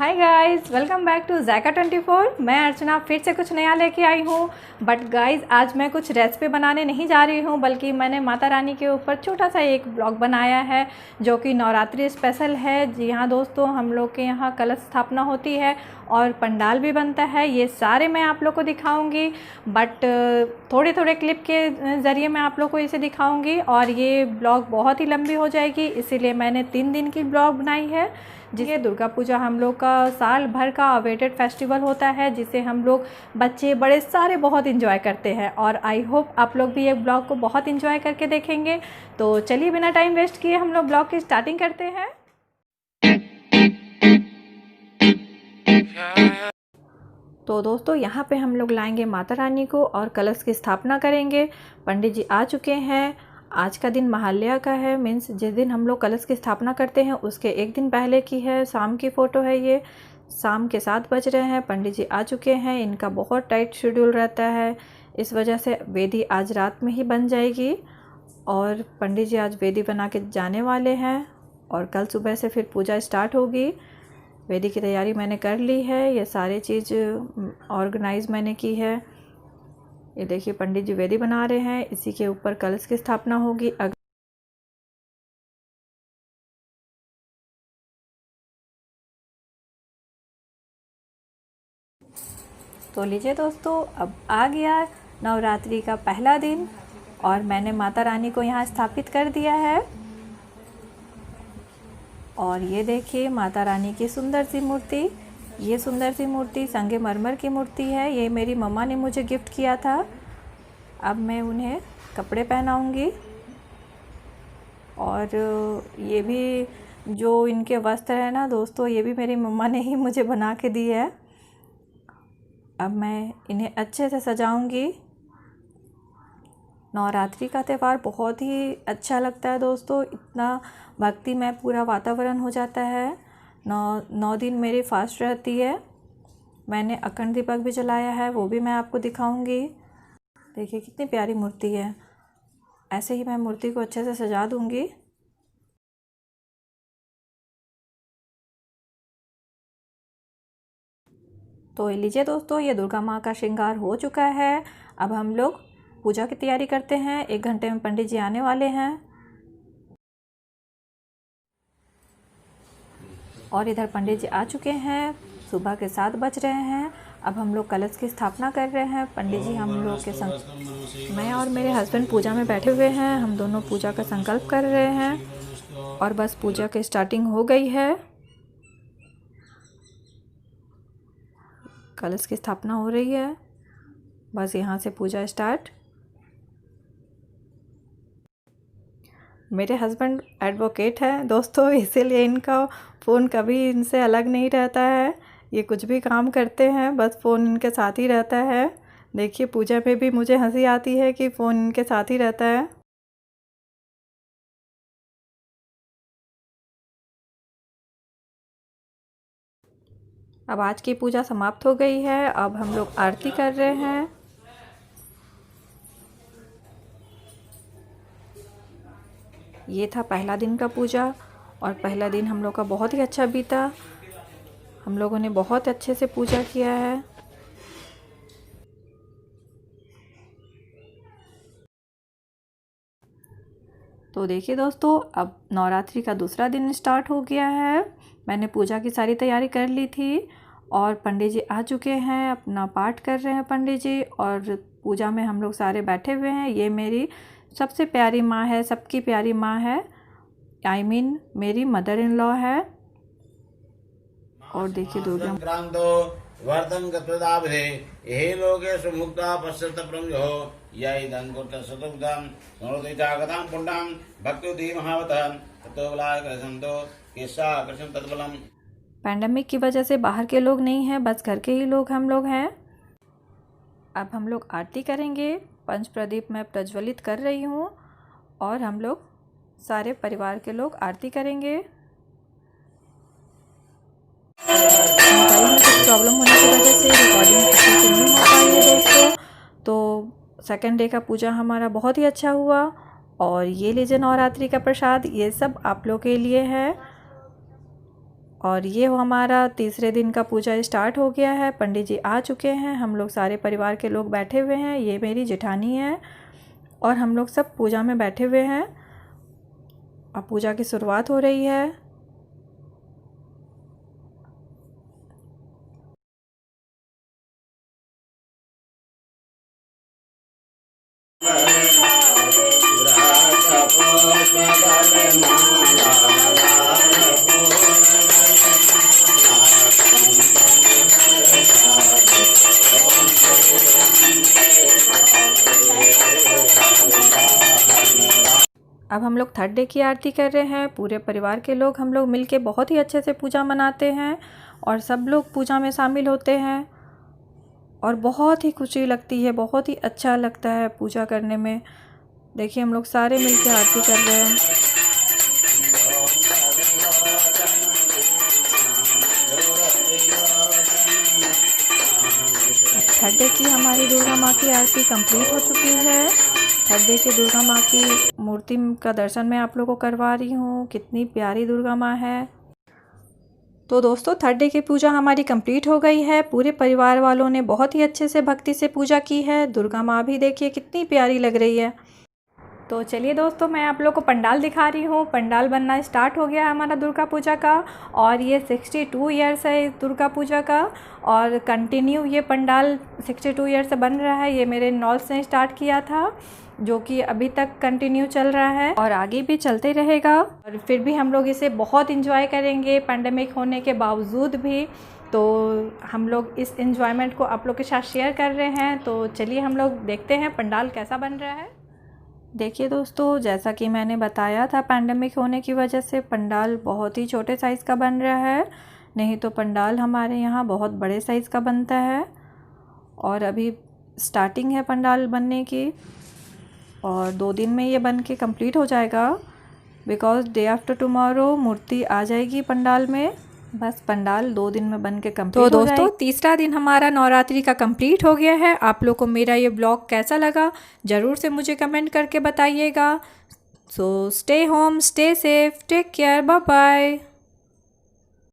Hi guys, welcome back to Zaika 24। मैं अर्चना फिर से कुछ नया लेके आई हूँ। बट गाइस, आज मैं कुछ रेसिपी बनाने नहीं जा रही हूँ, बल्कि मैंने माता रानी के ऊपर छोटा सा एक ब्लॉग बनाया है जो कि नवरात्रि स्पेशल है। जी हाँ दोस्तों, हम लोग के यहाँ कलश स्थापना होती है और पंडाल भी बनता है। ये सारे मैं आप लोग को दिखाऊंगी, बट थोड़े थोड़े क्लिप के ज़रिए मैं आप लोग को इसे दिखाऊंगी और ये ब्लॉग बहुत ही लंबी हो जाएगी, इसीलिए मैंने 3 दिन की ब्लॉग बनाई है। जिसे दुर्गा पूजा हम लोग का साल भर का अवेटेड फेस्टिवल होता है, जिसे हम लोग बच्चे बड़े सारे बहुत इंजॉय करते हैं और आई होप आप लोग भी ये ब्लॉग को बहुत इंजॉय करके देखेंगे। तो चलिए बिना टाइम वेस्ट किए हम लोग ब्लॉग की स्टार्टिंग करते हैं। तो दोस्तों, यहाँ पे हम लोग लाएंगे माता रानी को और कलश की स्थापना करेंगे। पंडित जी आ चुके हैं। आज का दिन महालया का है, मीन्स जिस दिन हम लोग कलश की स्थापना करते हैं उसके एक दिन पहले की है। शाम की फ़ोटो है ये। शाम के 7 बज रहे हैं। पंडित जी आ चुके हैं। इनका बहुत टाइट शेड्यूल रहता है, इस वजह से वेदी आज रात में ही बन जाएगी और पंडित जी आज वेदी बना के जाने वाले हैं और कल सुबह से फिर पूजा स्टार्ट होगी। वेदी की तैयारी मैंने कर ली है, ये सारी चीज़ ऑर्गेनाइज मैंने की है। ये देखिए पंडित जी वेदी बना रहे हैं, इसी के ऊपर कलश की स्थापना होगी। तो लीजिए दोस्तों, अब आ गया नवरात्रि का पहला दिन और मैंने माता रानी को यहाँ स्थापित कर दिया है। और ये देखिए माता रानी की सुंदर सी मूर्ति। ये सुंदर सी मूर्ति संगमरमर की मूर्ति है। ये मेरी मम्मा ने मुझे गिफ्ट किया था। अब मैं उन्हें कपड़े पहनाऊंगी और ये भी जो इनके वस्त्र है ना दोस्तों, ये भी मेरी मम्मा ने ही मुझे बना के दी है। अब मैं इन्हें अच्छे से सजाऊंगी। नवरात्रि का त्यौहार बहुत ही अच्छा लगता है दोस्तों, इतना भक्तिमय पूरा वातावरण हो जाता है। 9 दिन मेरी फास्ट रहती है। मैंने अखंड दीपक भी जलाया है, वो भी मैं आपको दिखाऊंगी। देखिए कितनी प्यारी मूर्ति है। ऐसे ही मैं मूर्ति को अच्छे से सजा दूंगी। तो लीजिए दोस्तों, ये दुर्गा माँ का श्रृंगार हो चुका है। अब हम लोग पूजा की तैयारी करते हैं। 1 घंटे में पंडित जी आने वाले हैं और इधर पंडित जी आ चुके हैं। सुबह के 7 बज रहे हैं। अब हम लोग कलश की स्थापना कर रहे हैं। पंडित जी हम लोग के संग, मैं और मेरे हस्बैंड पूजा में बैठे हुए हैं। हम दोनों पूजा का संकल्प कर रहे हैं और बस पूजा की स्टार्टिंग हो गई है। कलश की स्थापना हो रही है, बस यहाँ से पूजा स्टार्ट। मेरे हस्बैंड एडवोकेट हैं दोस्तों, इसीलिए इनका फ़ोन कभी इनसे अलग नहीं रहता है। ये कुछ भी काम करते हैं बस फ़ोन इनके साथ ही रहता है। देखिए पूजा पे भी मुझे हंसी आती है कि फ़ोन इनके साथ ही रहता है। अब आज की पूजा समाप्त हो गई है। अब हम लोग आरती कर रहे हैं। ये था पहला दिन का पूजा और पहला दिन हम लोग का बहुत ही अच्छा बीता। हम लोगों ने बहुत अच्छे से पूजा किया है। तो देखिए दोस्तों, अब नवरात्रि का दूसरा दिन स्टार्ट हो गया है। मैंने पूजा की सारी तैयारी कर ली थी और पंडित जी आ चुके हैं, अपना पाठ कर रहे हैं पंडित जी और पूजा में हम लोग सारे बैठे हुए हैं। ये मेरी सबसे प्यारी माँ है, सबकी प्यारी माँ है, आई मीन मेरी मदर इन लॉ है। और देखिए दुर्गा वर्धन गत्वदाभरे एहे लोके सुमुक्ता पश्यत प्रमयो या इदं कुट सतुब्दं नोति जागतां पुण्डां भक्त्युति महावतः ततो बलाय कृष्णतो केशा कृष्ण तत्बलम। पैंडेमिक की वजह से बाहर के लोग नहीं हैं, बस घर के ही लोग हम लोग हैं। अब हम लोग आरती करेंगे। पंच प्रदीप मैं प्रज्वलित कर रही हूँ और हम लोग सारे परिवार के लोग आरती करेंगे। मोबाइल में कुछ प्रॉब्लम होने की वजह से रिकॉर्डिंग अच्छे से नहीं हो पाई है दोस्तों। तो सेकंड डे का पूजा हमारा बहुत ही अच्छा हुआ और ये लीजिए नवरात्रि का प्रसाद, ये सब आप लोग के लिए है। और ये हमारा तीसरे दिन का पूजा स्टार्ट हो गया है। पंडित जी आ चुके हैं, हम लोग सारे परिवार के लोग बैठे हुए हैं। ये मेरी जेठानी है और हम लोग सब पूजा में बैठे हुए हैं। अब पूजा की शुरुआत हो रही है। अब हम लोग थर्ड डे की आरती कर रहे हैं। पूरे परिवार के लोग हम लोग मिलके बहुत ही अच्छे से पूजा मनाते हैं और सब लोग पूजा में शामिल होते हैं और बहुत ही खुशी लगती है, बहुत ही अच्छा लगता है पूजा करने में। देखिए हम लोग सारे मिलके आरती कर रहे हैं। थर्ड डे की हमारी दुर्गा माँ की आरती कंप्लीट हो चुकी है। थर्ड डे की दुर्गा माँ की मूर्ति का दर्शन मैं आप लोगों को करवा रही हूँ। कितनी प्यारी दुर्गा माँ है। तो दोस्तों थर्ड डे की पूजा हमारी कंप्लीट हो गई है। पूरे परिवार वालों ने बहुत ही अच्छे से भक्ति से पूजा की है। दुर्गा माँ भी देखिए कितनी प्यारी लग रही है। तो चलिए दोस्तों मैं आप लोग को पंडाल दिखा रही हूँ। पंडाल बनना स्टार्ट हो गया है हमारा दुर्गा पूजा का और ये 62 ईयर्स है इस दुर्गा पूजा का और कंटिन्यू ये पंडाल 62 ईयर्स से बन रहा है। ये मेरे नॉल्स ने स्टार्ट किया था जो कि अभी तक कंटिन्यू चल रहा है और आगे भी चलते रहेगा और फिर भी हम लोग इसे बहुत इंजॉय करेंगे पैंडेमिक होने के बावजूद भी। तो हम लोग इस एंजॉयमेंट को आप लोग के साथ शेयर कर रहे हैं। तो चलिए हम लोग देखते हैं पंडाल कैसा बन रहा है। देखिए दोस्तों जैसा कि मैंने बताया था पैंडेमिक होने की वजह से पंडाल बहुत ही छोटे साइज़ का बन रहा है, नहीं तो पंडाल हमारे यहाँ बहुत बड़े साइज़ का बनता है। और अभी स्टार्टिंग है पंडाल बनने की और 2 दिन में ये बन के कंप्लीट हो जाएगा बिकॉज़ डे आफ्टर टुमारो मूर्ति आ जाएगी पंडाल में। बस पंडाल 2 दिन में बन के कंप्लीट हो जाएगा। तो दोस्तों तीसरा दिन हमारा नवरात्रि का कंप्लीट हो गया है। आप लोग को मेरा ये ब्लॉग कैसा लगा ज़रूर से मुझे कमेंट करके बताइएगा। So stay home, stay safe, take care, bye bye.